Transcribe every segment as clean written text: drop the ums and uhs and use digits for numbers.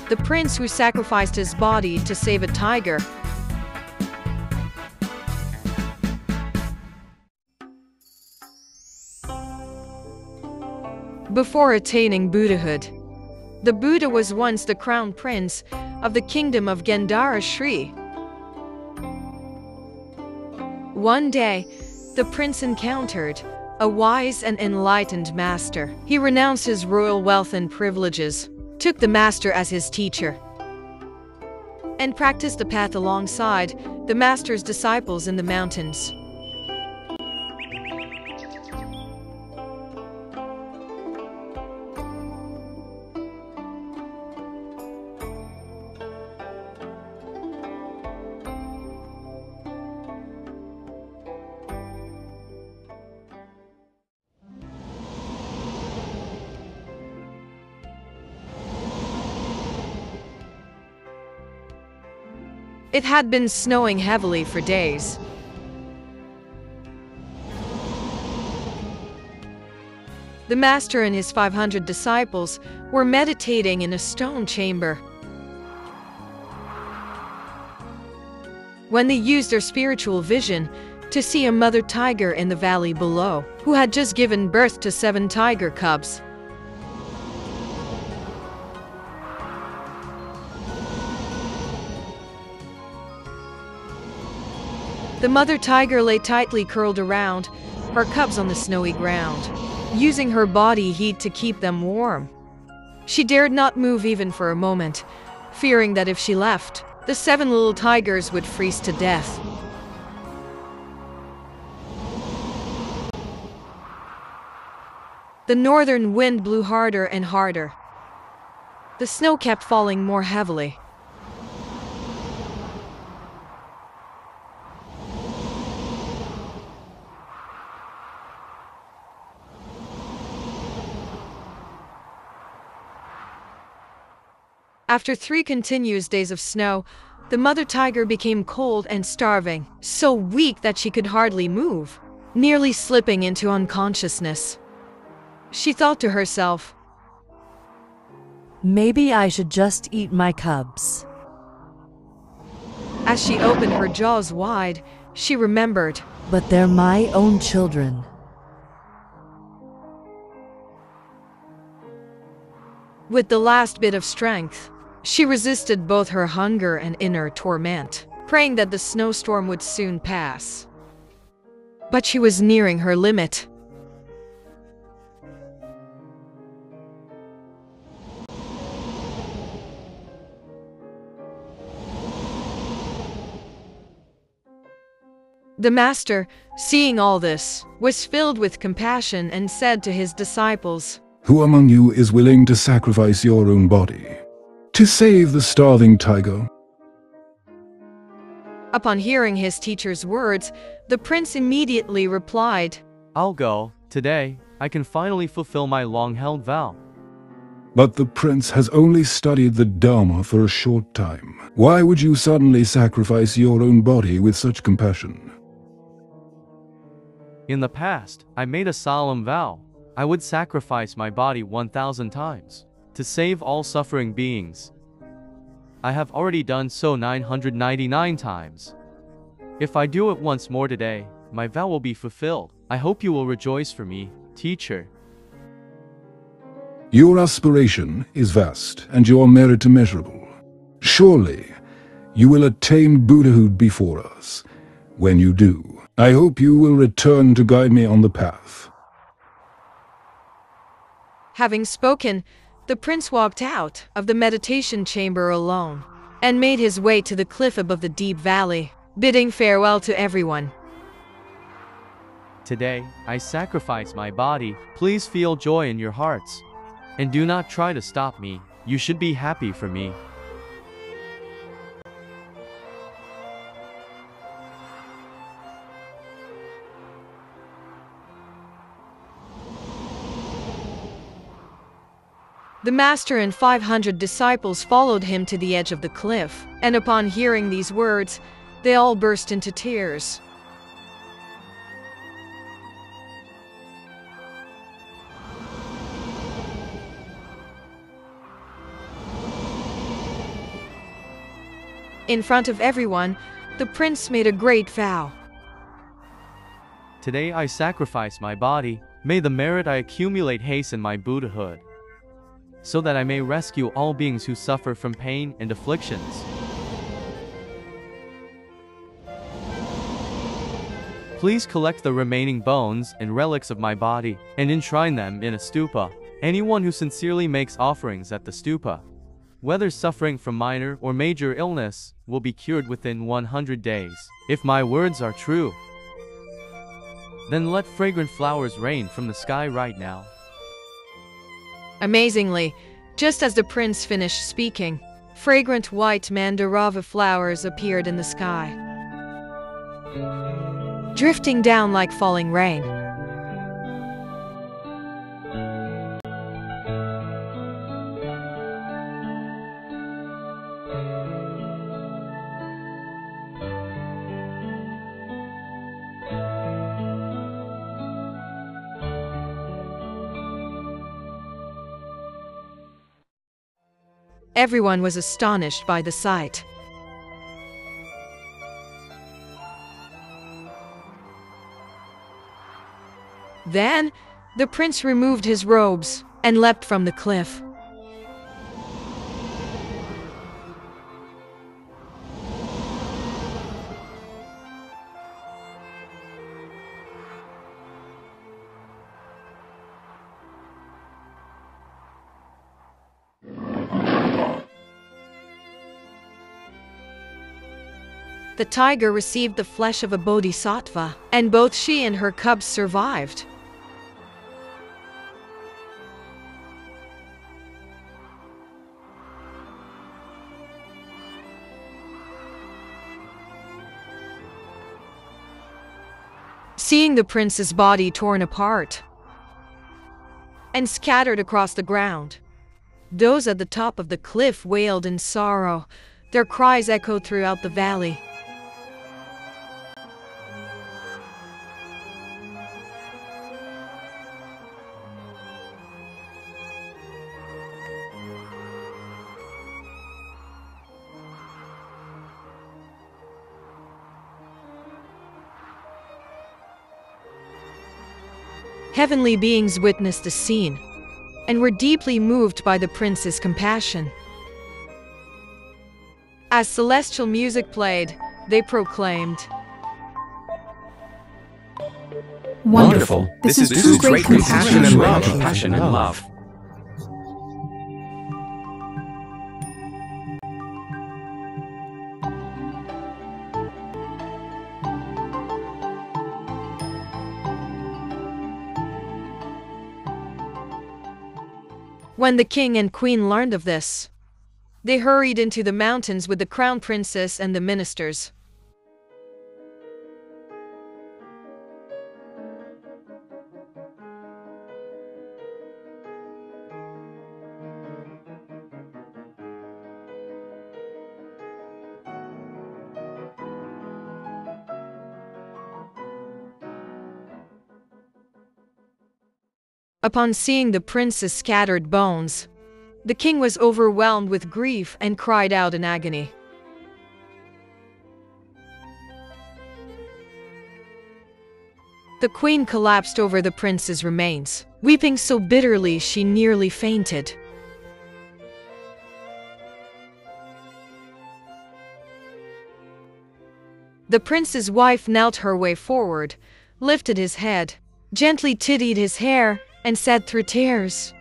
the prince who sacrificed his body to save a tiger. Before attaining Buddhahood, the Buddha was once the crown prince of the kingdom of Gandhara Shri. One day, the prince encountered a wise and enlightened master. He renounced his royal wealth and privileges, took the master as his teacher, and practiced the path alongside the master's disciples in the mountains. It had been snowing heavily for days. The master and his 500 disciples were meditating in a stone chamber when they used their spiritual vision to see a mother tiger in the valley below, who had just given birth to 7 tiger cubs. The mother tiger lay tightly curled around her cubs on the snowy ground, using her body heat to keep them warm. She dared not move even for a moment, fearing that if she left, the 7 little tigers would freeze to death. The northern wind blew harder and harder. The snow kept falling more heavily. After 3 continuous days of snow, the mother tiger became cold and starving, so weak that she could hardly move, nearly slipping into unconsciousness. She thought to herself, "Maybe I should just eat my cubs." As she opened her jaws wide, she remembered, "But they're my own children." With the last bit of strength, she resisted both her hunger and inner torment, praying that the snowstorm would soon pass. But she was nearing her limit. The master, seeing all this, was filled with compassion and said to his disciples, "Who among you is willing to sacrifice your own body to save the starving tiger?" Upon hearing his teacher's words, the prince immediately replied, "I'll go. Today, I can finally fulfill my long-held vow." But the prince has only studied the Dharma for a short time. Why would you suddenly sacrifice your own body with such compassion? In the past, I made a solemn vow. I would sacrifice my body 1,000 times to save all suffering beings. I have already done so 999 times. If I do it once more today, my vow will be fulfilled. I hope you will rejoice for me, teacher. Your aspiration is vast and your merit immeasurable. Surely, you will attain Buddhahood before us. When you do, I hope you will return to guide me on the path. Having spoken, the prince walked out of the meditation chamber alone and made his way to the cliff above the deep valley, bidding farewell to everyone. Today, I sacrifice my body. Please feel joy in your hearts. And do not try to stop me. You should be happy for me. The master and 500 disciples followed him to the edge of the cliff, and upon hearing these words, they all burst into tears. In front of everyone, the prince made a great vow. Today I sacrifice my body. May the merit I accumulate hasten my Buddhahood, so that I may rescue all beings who suffer from pain and afflictions. Please collect the remaining bones and relics of my body, and enshrine them in a stupa. Anyone who sincerely makes offerings at the stupa, whether suffering from minor or major illness, will be cured within 100 days. If my words are true, then let fragrant flowers rain from the sky right now. Amazingly, just as the prince finished speaking, fragrant white mandarava flowers appeared in the sky, drifting down like falling rain. Everyone was astonished by the sight. Then, the prince removed his robes and leapt from the cliff. The tiger received the flesh of a bodhisattva, and both she and her cubs survived. Seeing the prince's body torn apart and scattered across the ground, those at the top of the cliff wailed in sorrow. Their cries echoed throughout the valley. Heavenly beings witnessed the scene and were deeply moved by the prince's compassion. As celestial music played, they proclaimed, Wonderful. This is true great compassion and love. Compassion and love. When the king and queen learned of this, they hurried into the mountains with the crown princess and the ministers. Upon seeing the prince's scattered bones, the king was overwhelmed with grief and cried out in agony. The queen collapsed over the prince's remains, weeping so bitterly she nearly fainted. The prince's wife knelt her way forward, lifted his head, gently tidied his hair, and said through tears,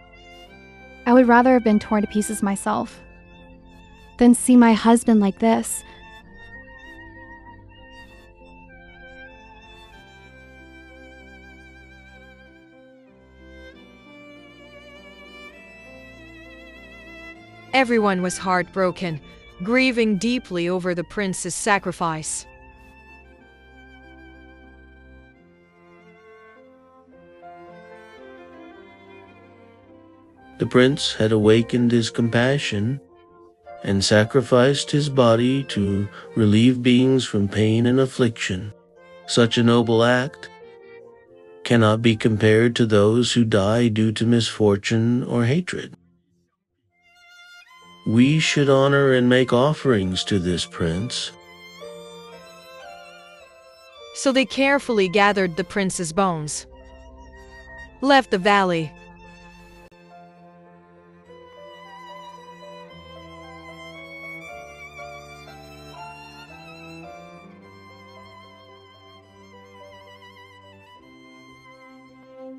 I would rather have been torn to pieces myself than see my husband like this. Everyone was heartbroken, grieving deeply over the prince's sacrifice. The prince had awakened his compassion and sacrificed his body to relieve beings from pain and affliction. Such a noble act cannot be compared to those who die due to misfortune or hatred. We should honor and make offerings to this prince. So they carefully gathered the prince's bones, left the valley,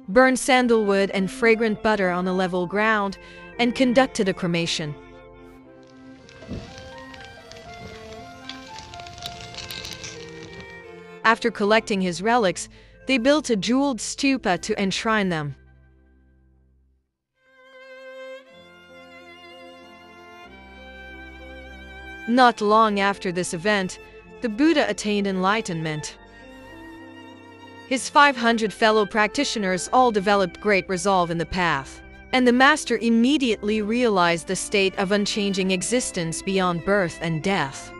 burned sandalwood and fragrant butter on a level ground, and conducted a cremation. After collecting his relics, they built a jeweled stupa to enshrine them. Not long after this event, the Buddha attained enlightenment. His 500 fellow practitioners all developed great resolve in the path, and the master immediately realized the state of unchanging existence beyond birth and death.